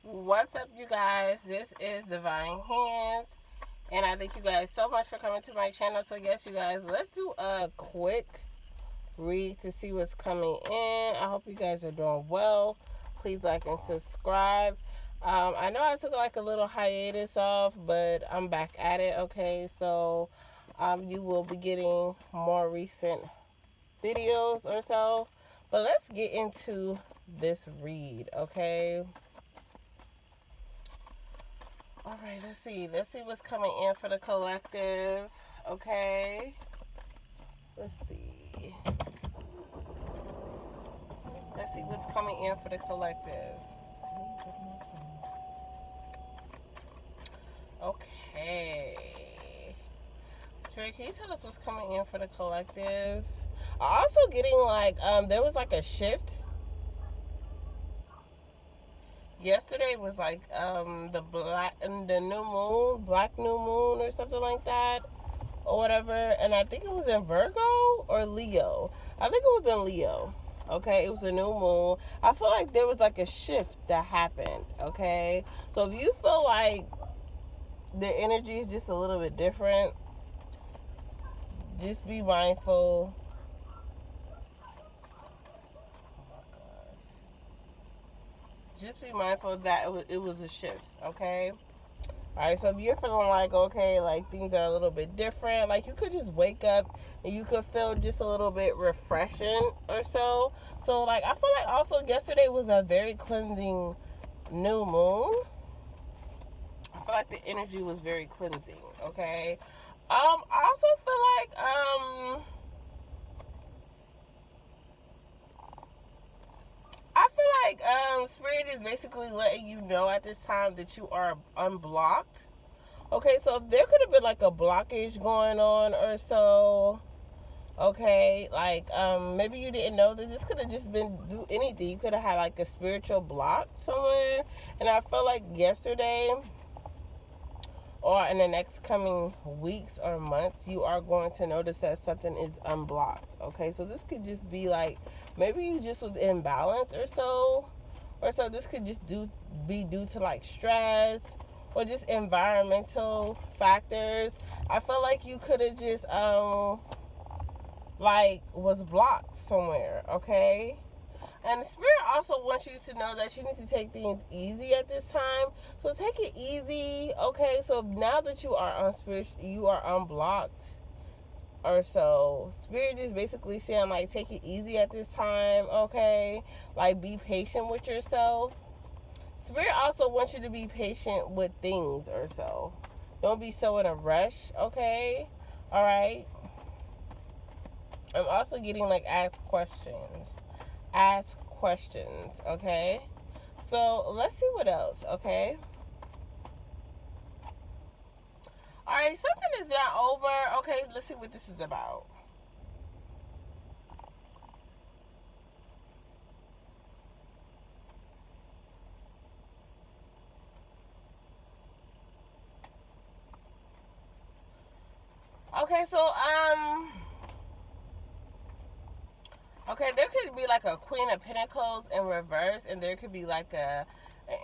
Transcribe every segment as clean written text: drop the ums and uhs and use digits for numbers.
What's up, you guys? This is Divine Hands, and I thank you guys so much for coming to my channel. So, yes, you guys, let's do a quick read to see what's coming in. I hope you guys are doing well. Please like and subscribe. I know I took like a little hiatus off, but I'm back at it, okay? So, you will be getting more recent videos or so. But let's get into this read, okay? All right, let's see. Let's see what's coming in for the collective. Okay. Let's see. Let's see what's coming in for the collective. Okay. Spirit, can you tell us what's coming in for the collective? I'm also getting like there was like a shift. Yesterday was like the new moon, black new moon or something like that. Or whatever, and I think it was in Virgo or Leo. I think it was in Leo. Okay, it was a new moon. I feel like there was like a shift that happened. Okay, so if you feel like the energy is just a little bit different, just be mindful. Just be mindful that it was a shift. Okay. Alright, so if you're feeling like, okay, like things are a little bit different, like you could just wake up and you could feel just a little bit refreshing or so. So, like, I feel like also yesterday was a very cleansing new moon. I feel like the energy was very cleansing, okay? I also feel like, I feel like, Spirit is basically letting you know at this time that you are unblocked. Okay, so if there could have been like a blockage going on or so, okay, like maybe you didn't know that this could have just been do anything. You could have had like a spiritual block somewhere, and I feel like yesterday or in the next coming weeks or months, you are going to notice that something is unblocked. Okay, so this could just be like maybe you just was imbalanced or so, this could just be due to like stress or just environmental factors. I feel like you could have just like was blocked somewhere, okay? And the spirit also wants you to know that you need to take things easy at this time. So take it easy, okay? So now that you are you are unblocked or so. Spirit is basically saying like take it easy at this time, okay? Like be patient with yourself. Spirit also wants you to be patient with things or so. Don't be so in a rush, okay? Alright? I'm also getting like ask questions. Ask questions, okay? So let's see what else, okay? Alright, something is not over. Okay, let's see what this is about. Okay, so okay, there could be like a Queen of Pentacles in reverse, and there could be like an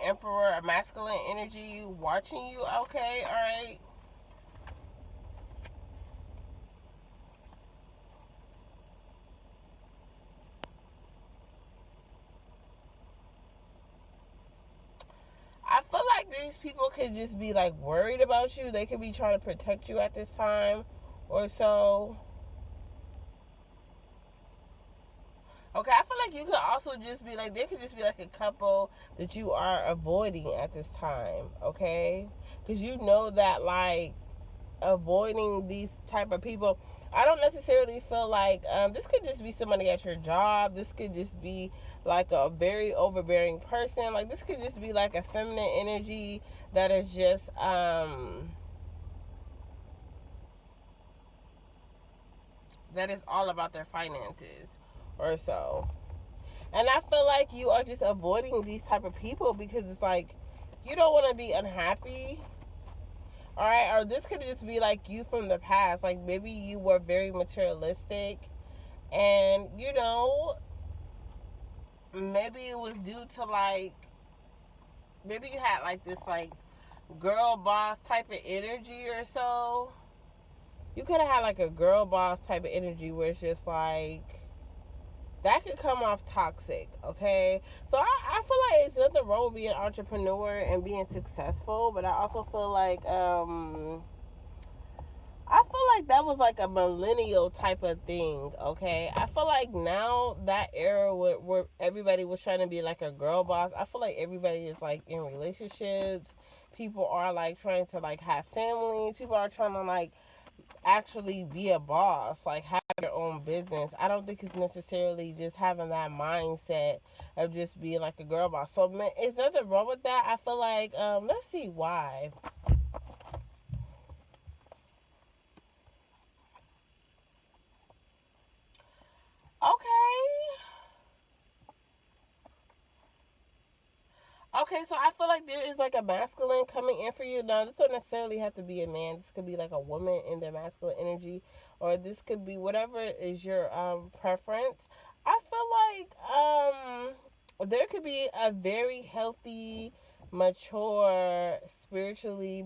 Emperor, a masculine energy watching you. Okay, all right. I feel like these people could just be like worried about you. They could be trying to protect you at this time or so. Okay, I feel like you could also just be like, there could just be like a couple that you are avoiding at this time, okay? Because you know that like avoiding these type of people, I don't necessarily feel like this could just be somebody at your job. This could just be like a very overbearing person. Like this could just be like a feminine energy that is just that is all about their finances or so. And I feel like you are just avoiding these type of people because it's like you don't want to be unhappy. All right, or this could just be like you from the past. Like maybe you were very materialistic, and you know, maybe it was due to like maybe you had like this like girl boss type of energy or so. You could have had like a girl boss type of energy where it's just like that could come off toxic, okay? So I feel like it's nothing wrong with being an entrepreneur and being successful, but I also feel like I feel like that was like a millennial type of thing, okay? I feel like now that era where everybody was trying to be like a girl boss, I feel like everybody is like in relationships. People are like trying to like have families. People are trying to like actually be a boss, like have your own business. I don't think it's necessarily just having that mindset of just being like a girl boss. So man, is nothing wrong with that. I feel like let's see why. Okay. Okay, so I feel like there is like a masculine coming in for you. Now, this don't necessarily have to be a man. This could be like a woman in their masculine energy, or this could be whatever is your preference. I feel like there could be a very healthy, spiritually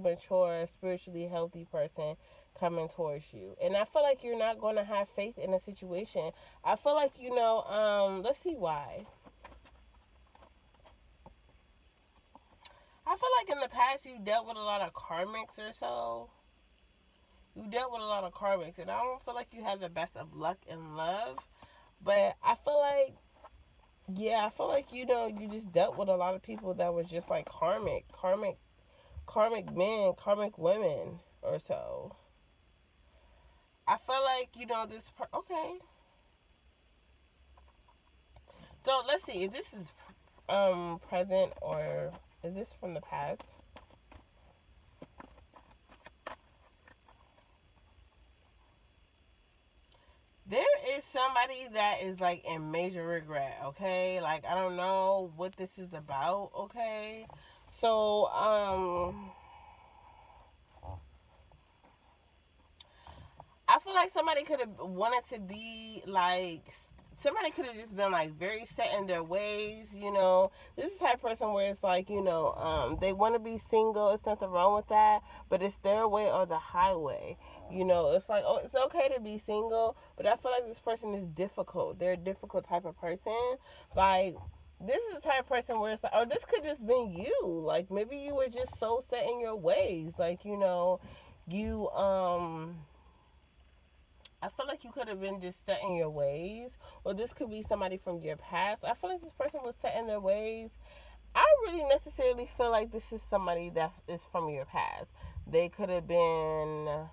healthy person coming towards you, and I feel like you're not going to have faith in a situation. I feel like let's see why. I feel like in the past you dealt with a lot of karmics or so. You dealt with a lot of karmics, and I don't feel like you have the best of luck in love. But I feel like, yeah, I feel like you just dealt with a lot of people that was just like karmic men, karmic women or so. I feel like okay. So let's see if this is present or is this from the past? There is somebody that is like in major regret, okay? Like I don't know what this is about, okay? So, I feel like somebody could have wanted to be like somebody could have just been like very set in their ways, you know. This is the type of person where it's like, they want to be single, it's nothing wrong with that, but it's their way or the highway. You know, it's like, oh, it's okay to be single, but I feel like this person is difficult. They're a difficult type of person. Like this is the type of person where it's like, oh, this could just been you. Like maybe you were just so set in your ways. Like, you I feel like you could have been just set in your ways, or this could be somebody from your past. I feel like this person was set in their ways. I don't really necessarily feel like this is somebody that is from your past. They could have been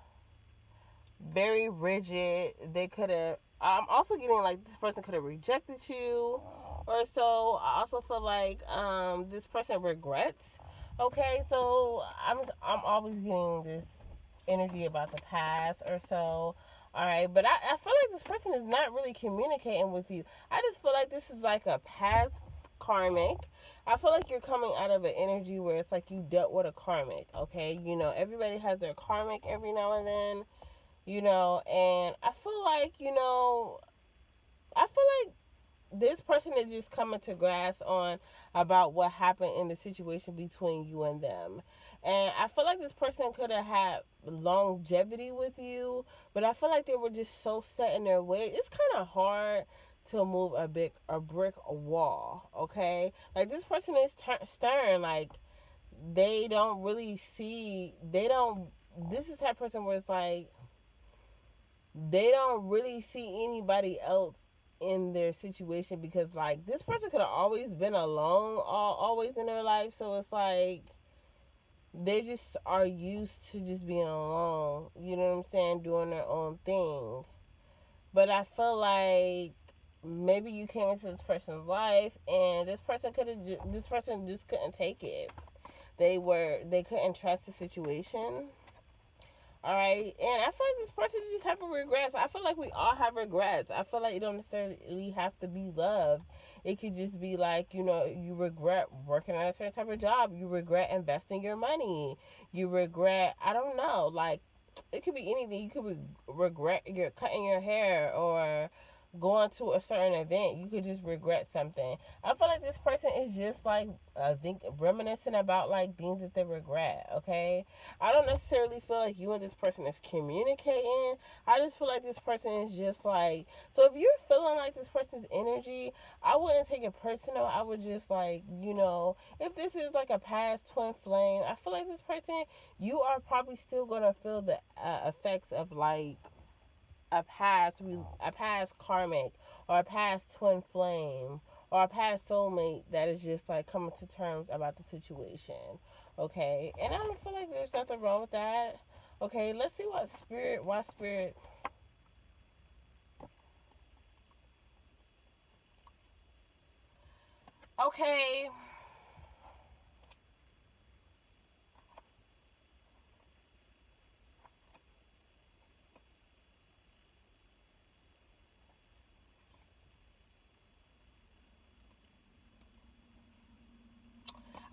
very rigid. They could have. I'm also getting like this person could have rejected you, or so. I also feel like this person regrets. Okay, so I'm always getting this energy about the past or so. All right, but I feel like this person is not really communicating with you. I just feel like this is like a past karmic. I feel like you're coming out of an energy where it's like you dealt with a karmic, okay? Everybody has their karmic every now and then, and I feel like, I feel like this person is just coming to grasp on about what happened in the situation between you and them. And I feel like this person could have had longevity with you, but I feel like they were just so set in their way. It's kind of hard to move a brick wall, okay? Like this person is stern. Like they don't really see. They don't. This is the type of person where it's like they don't really see anybody else in their situation because like this person could have always been alone always in their life, so it's like they just are used to just being alone, you know what I'm saying, doing their own thing. But I feel like maybe you came into this person's life and this person just couldn't take it. They couldn't trust the situation. All right, and I feel like this person just having regrets. I feel like we all have regrets. I feel like it don't necessarily have to be love. It could just be like, you regret working at a certain type of job. You regret investing your money. You regret, I don't know, like, it could be anything. You could regret your cutting your hair or going to a certain event, you could just regret something. I feel like this person is just like think reminiscing about like things that they regret. Okay, I don't necessarily feel like you and this person is communicating. I just feel like this person is just like, so if you're feeling like this person's energy, I wouldn't take it personal. I would just like, if this is like a past twin flame, I feel like this person, you are probably still gonna feel the effects of like a past karmic or a past twin flame or a past soulmate that is just like coming to terms about the situation. Okay, and I don't feel like there's nothing wrong with that. Okay, let's see why spirit. Okay,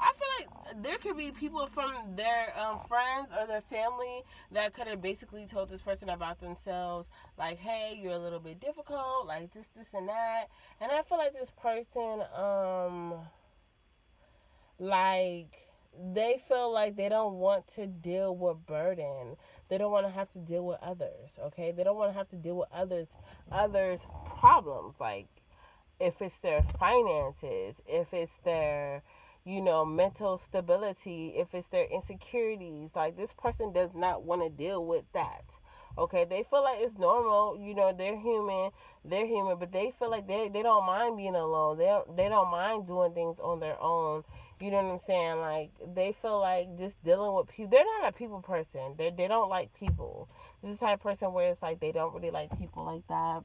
I feel like there could be people from their friends or their family that could have basically told this person about themselves, like, "Hey, you're a little bit difficult, like this, and that." And I feel like this person, like they feel like they don't want to deal with burden. They don't want to have to deal with others. Okay, they don't want to have to deal with others problems. Like if it's their finances, if it's their, mental stability, if it's their insecurities, like this person does not want to deal with that. Okay, they feel like it's normal, they're human, but they feel like they don't mind being alone. They don't mind doing things on their own. You know what I'm saying? Like they feel like just dealing with people. They're not a people person. They don't like people. This is the type of person where it's like they don't really like people like that.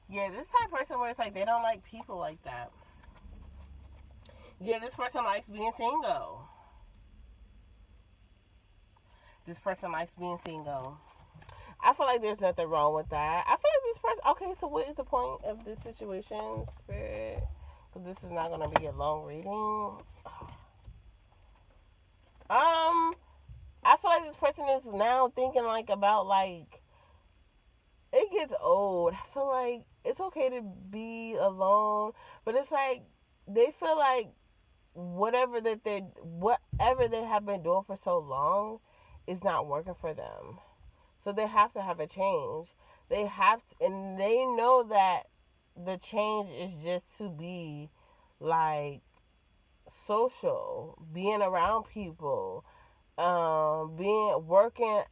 Yeah, this type of person where it's like they don't like people like that. Yeah, this person likes being single. This person likes being single. I feel like there's nothing wrong with that. I feel like this person. Okay, so what is the point of this situation, Spirit? Because this is not going to be a long reading. I feel like this person is now thinking like about like it gets old. I feel like it's okay to be alone, but it's like they feel like whatever they have been doing for so long is not working for them. So they have to have a change. They have to, and they know that the change is just to be like social, being around people, being working,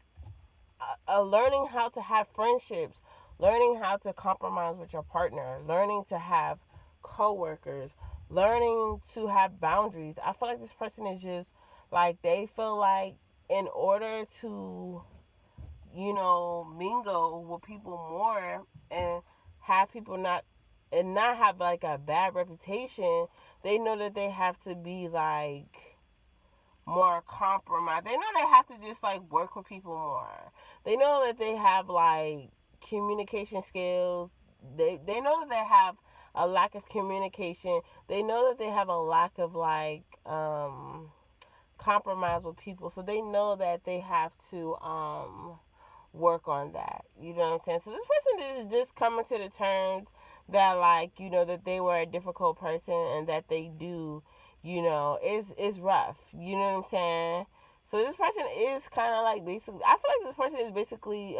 learning how to have friendships, learning how to compromise with your partner, learning to have coworkers, learning to have boundaries. I feel like this person is just like they feel like in order to, mingle with people more and have people not have like a bad reputation, they know that they have to be like more compromised. They know they have to just like work with people more. They know that they have like communication skills. They know that they have a lack of communication. They know that they have a lack of like compromise with people. So they know that they have to work on that. You know what I'm saying? So this person is just coming to the terms that like, that they were a difficult person and that they do, is rough. You know what I'm saying? So this person is kind of like basically, I feel like this person is basically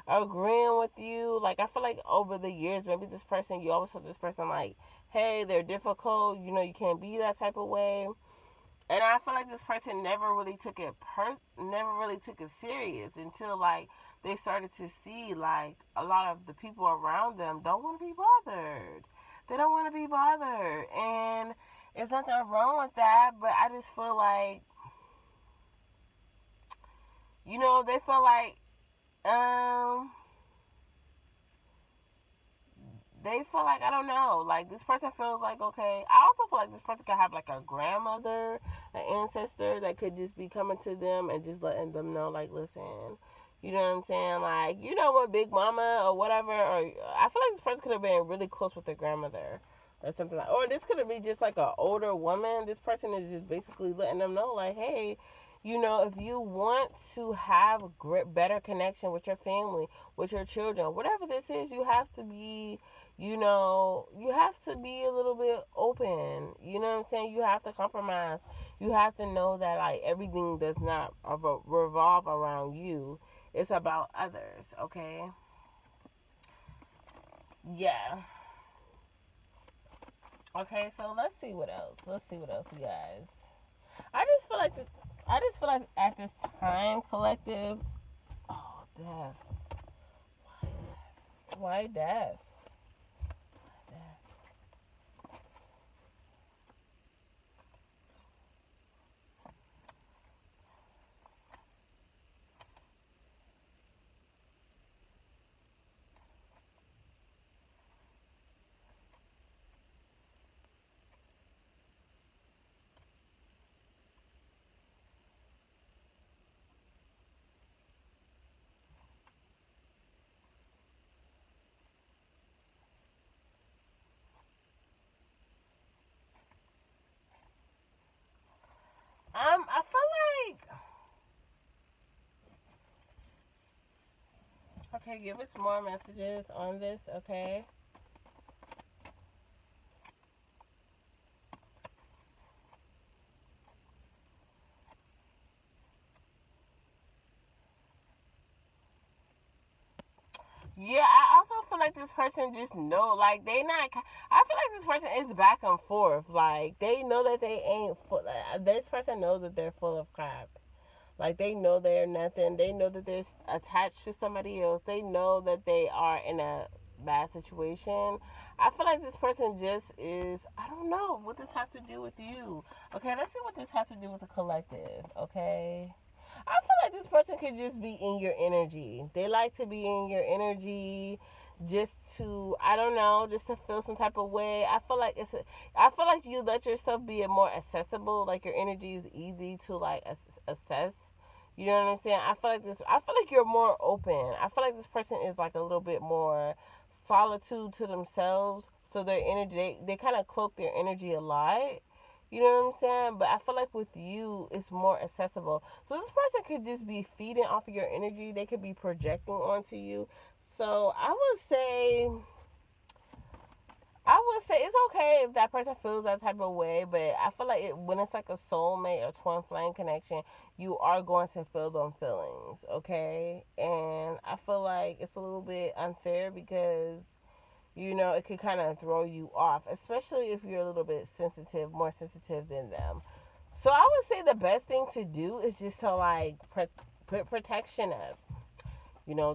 agreeing with you. Like I feel like over the years, maybe this person, you always feel this person like, hey, they're difficult. You can't be that type of way. And I feel like this person never really took it serious until like they started to see like a lot of the people around them don't want to be bothered. They don't want to be bothered, and there's nothing wrong with that. But I just feel like they feel like they feel like I don't know. Like this person feels like okay. I also feel like this person could have like a grandmother, an ancestor that could just be coming to them and just letting them know like, listen, you know what I'm saying? Like what, Big Mama or whatever. Or I feel like this person could have been really close with their grandmother or something like. Or this could have been just like an older woman. This person is just basically letting them know like, hey. If you want to have better connection with your family, with your children, whatever this is, you have to be a little bit open. You know what I'm saying? You have to compromise. You have to know that like everything does not revolve around you. It's about others, okay? Yeah. Okay, so let's see what else. Let's see what else, you guys. I just feel like at this time, collective. Oh, death. Why death? Death. I feel like okay. Give us more messages on this, okay? Yeah, I also feel like this person just know, like they not. I feel like this person is back and forth. Like they know that they ain't full. This person knows that they're full of crap. Like they know they're nothing. They know that they're attached to somebody else. They know that they are in a bad situation. I feel like this person just is. I don't know what this has to do with you. Okay, let's see what this has to do with the collective. Okay. I feel like this person could just be in your energy. They like to be in your energy just to, I don't know, just to feel some type of way. I feel like you let yourself be more accessible. Like your energy is easy to like assess. You know what I'm saying? I feel like you're more open. I feel like this person is like a little bit more solitude to themselves. So their energy, they kind of cloak their energy a lot. You know what I'm saying? But I feel like with you, it's more accessible. So this person could just be feeding off of your energy. They could be projecting onto you. So I would say it's okay if that person feels that type of way, but I feel like when it's like a soulmate or twin flame connection, you are going to feel them feelings, okay? And I feel like it's a little bit unfair because it could kind of throw you off, especially if you're a little bit sensitive, more sensitive than them. So I would say the best thing to do is just to like put protection up.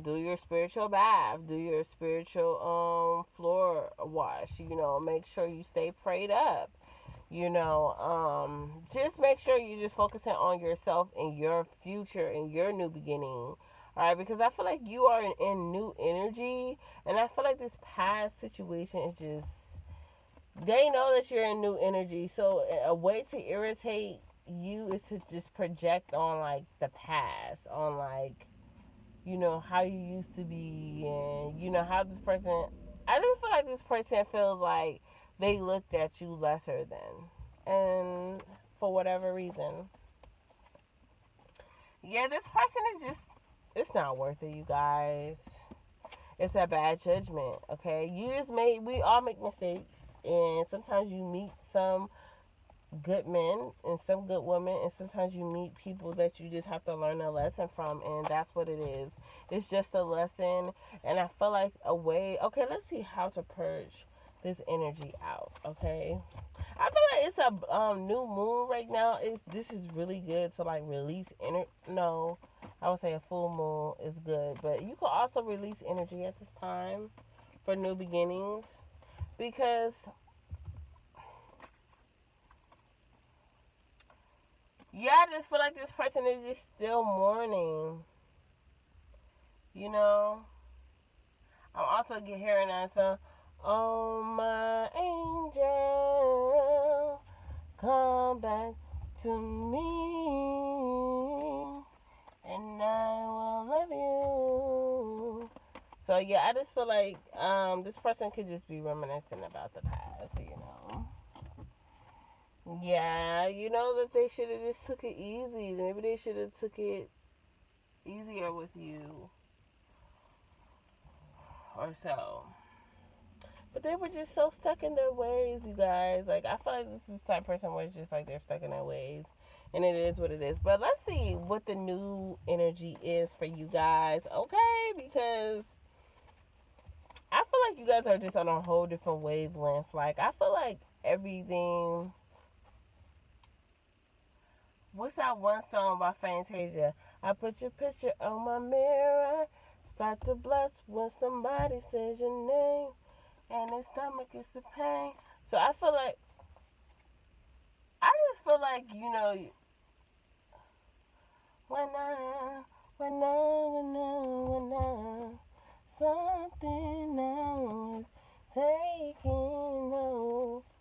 Do your spiritual bath, do your spiritual floor wash. Make sure you stay prayed up. Just make sure you're just focusing on yourself and your future and your new beginning. All right, because I feel like you are in new energy, and I feel like this past situation is just they know that you're in new energy. So a way to irritate you is to just project on like the past, on like how you used to be, and how this person. I just feel like this person feels like they looked at you lesser than, and for whatever reason, yeah, this person is just. It's not worth it, you guys. It's a bad judgment. Okay, we all make mistakes, and sometimes you meet some good men and some good women, and sometimes you meet people that you just have to learn a lesson from, and that's what it is. It's just a lesson, and I feel like a way. Okay, let's see how to purge this energy out. Okay, I feel like it's a new moon right now. This is really good to like release energy. No, I would say a full moon is good, but you can also release energy at this time for new beginnings because yeah, I just feel like this person is just still mourning. You know, I'm also hearing that song. Oh my angel, come back to me, and I will love you. So yeah, I just feel like this person could just be reminiscing about the past. Yeah, you know that they should have just took it easy. Maybe they should have took it easier with you or so. But they were just so stuck in their ways, you guys. Like, I feel like this is the type of person where it's just like they're stuck in their ways. And it is what it is. But let's see what the new energy is for you guys, okay? Because I feel like you guys are just on a whole different wavelength. Like, I feel like everything. What's that one song by Fantasia? I put your picture on my mirror. Start to blush when somebody says your name. And their stomach is the pain. So I just feel like, when something now is taking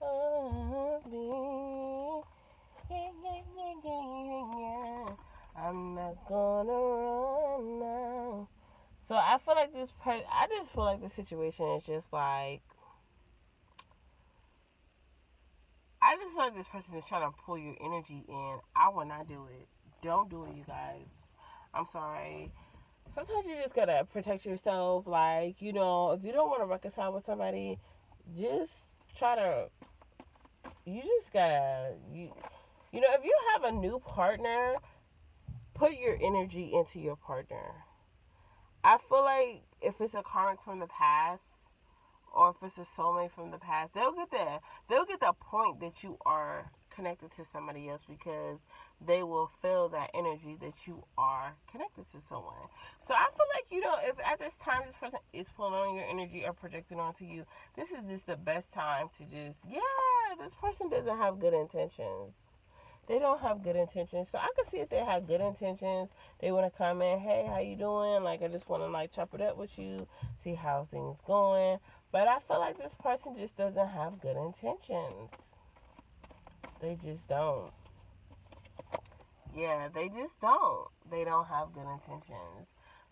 over me. Yeah, yeah, yeah, yeah, yeah. I'm not gonna run now. So I just feel like the situation is just like, I just feel like this person is trying to pull your energy in. I will not do it. Don't do it, you guys. I'm sorry. Sometimes you just gotta protect yourself. Like, if you don't want to reconcile with somebody, just try to. You just gotta. If you have a new partner, put your energy into your partner. I feel like if it's a karmic from the past, or if it's a soulmate from the past, they'll get the point that you are connected to somebody else because they will feel that energy that you are connected to someone. So I feel like, if at this time this person is pulling on your energy or projecting onto you, this is just the best time to just, yeah, this person doesn't have good intentions. They don't have good intentions. So I can see if they have good intentions. They want to come in, hey, how you doing? Like, I just want to like chop it up with you, see how things going. But I feel like this person just doesn't have good intentions. They just don't. Yeah, they just don't. They don't have good intentions.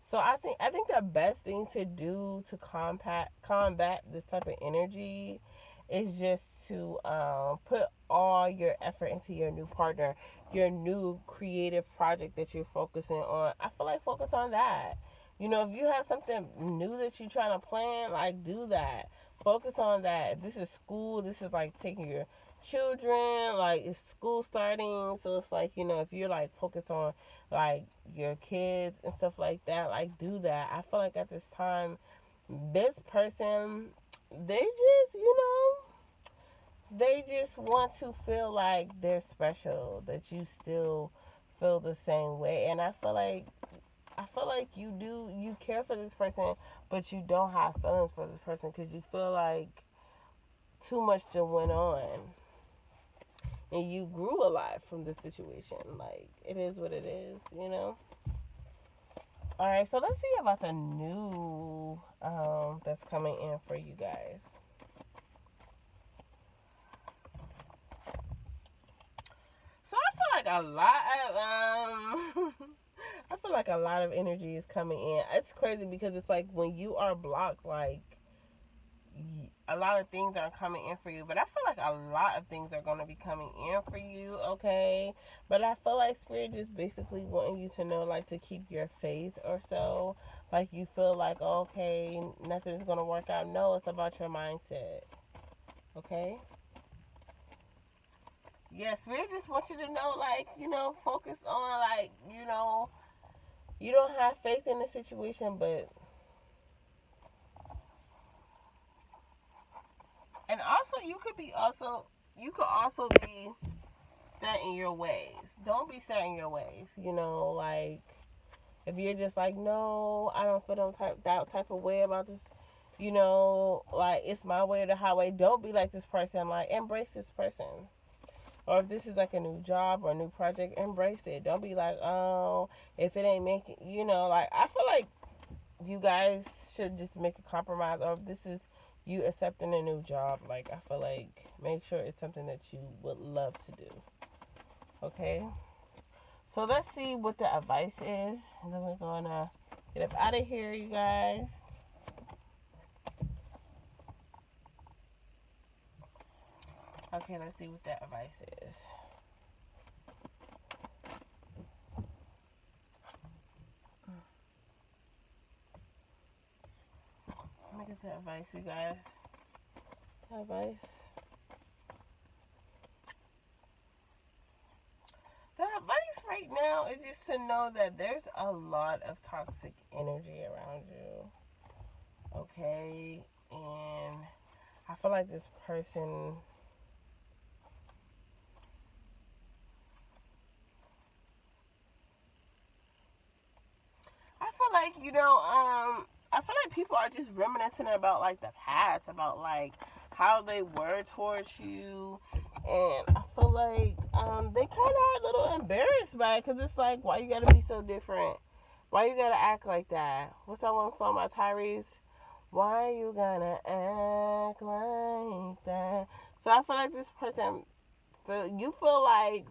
So I think the best thing to do to combat this type of energy is just to put all your effort into your new partner, your new creative project that you're focusing on. I feel like focus on that. If you have something new that you're trying to plan, like do that. Focus on that. If this is school, this is like taking your children, like it's school starting, so it's like, if you're like focused on like your kids and stuff like that, like do that. I feel like at this time, this person, they just, they just want to feel like they're special, that you still feel the same way. And I feel like you care for this person, but you don't have feelings for this person because you feel like too much just went on and you grew a lot from the situation. Like, it is what it is. All right, so let's see about the new that's coming in for you guys. So I feel like a lot of I feel like a lot of energy is coming in. It's crazy because it's like when you are blocked, like a lot of things are coming in for you, but I feel like a lot of things are going to be coming in for you, okay? But I feel like Spirit just basically wanting you to know, like, to keep your faith or so. Like, you feel like, okay, nothing's going to work out. No, it's about your mindset, okay? Yeah, Spirit just wants you to know, like, focus on, like, you don't have faith in the situation, but, and also, you could also be set in your ways. Don't be set in your ways. Like if you're just like, no, I don't feel that type of way about this. Like it's my way or the highway. Don't be like this person. Like embrace this person. Or if this is like a new job or a new project, embrace it. Don't be like, oh, if it ain't making, like I feel like you guys should just make a compromise. Or if this is you accepting a new job, like I feel like make sure it's something that you would love to do. Okay. So let's see what the advice is. And then we're going to get up out of here, you guys. Okay, let's see what that advice is. Let me get the advice, you guys. Advice. The advice right now is just to know that there's a lot of toxic energy around you. Okay? And I feel like this person, I feel like, I feel like people are just reminiscing about like the past, about like how they were towards you. And I feel like they kind of are a little embarrassed by it because it's like, why you gotta be so different? Why you gotta act like that? What's that one song by Tyrese? Why you gotta act like that? So I feel like this person, you feel like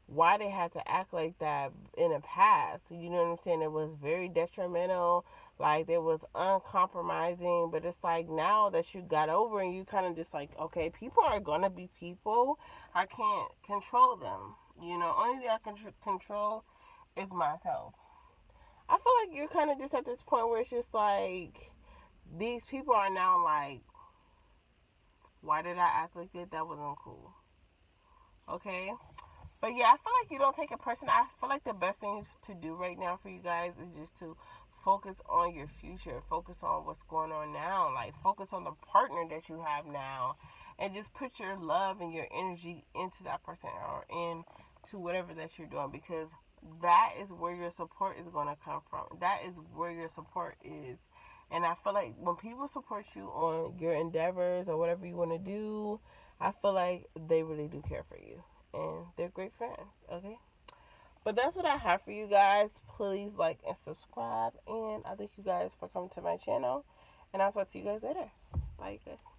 why they had to act like that in the past. You know what I'm saying? It was very detrimental. Like it was uncompromising. But it's like now that you got over and you kind of just like, okay, people are gonna be people. I can't control them. Only thing I can control is myself. I feel like you're kind of just at this point where it's just like these people are now like, why did I act like that? That wasn't cool. Okay. But yeah, I feel like you don't take it personal. I feel like the best thing to do right now for you guys is just to focus on your future, focus on what's going on now, like focus on the partner that you have now, and just put your love and your energy into that person or into whatever that you're doing because that is where your support is going to come from. That is where your support is. And I feel like when people support you on your endeavors or whatever you want to do, I feel like they really do care for you and they're great friends. Okay, but that's what I have for you guys. Please like and subscribe, and I thank you guys for coming to my channel, and I'll talk to you guys later. Bye, you guys.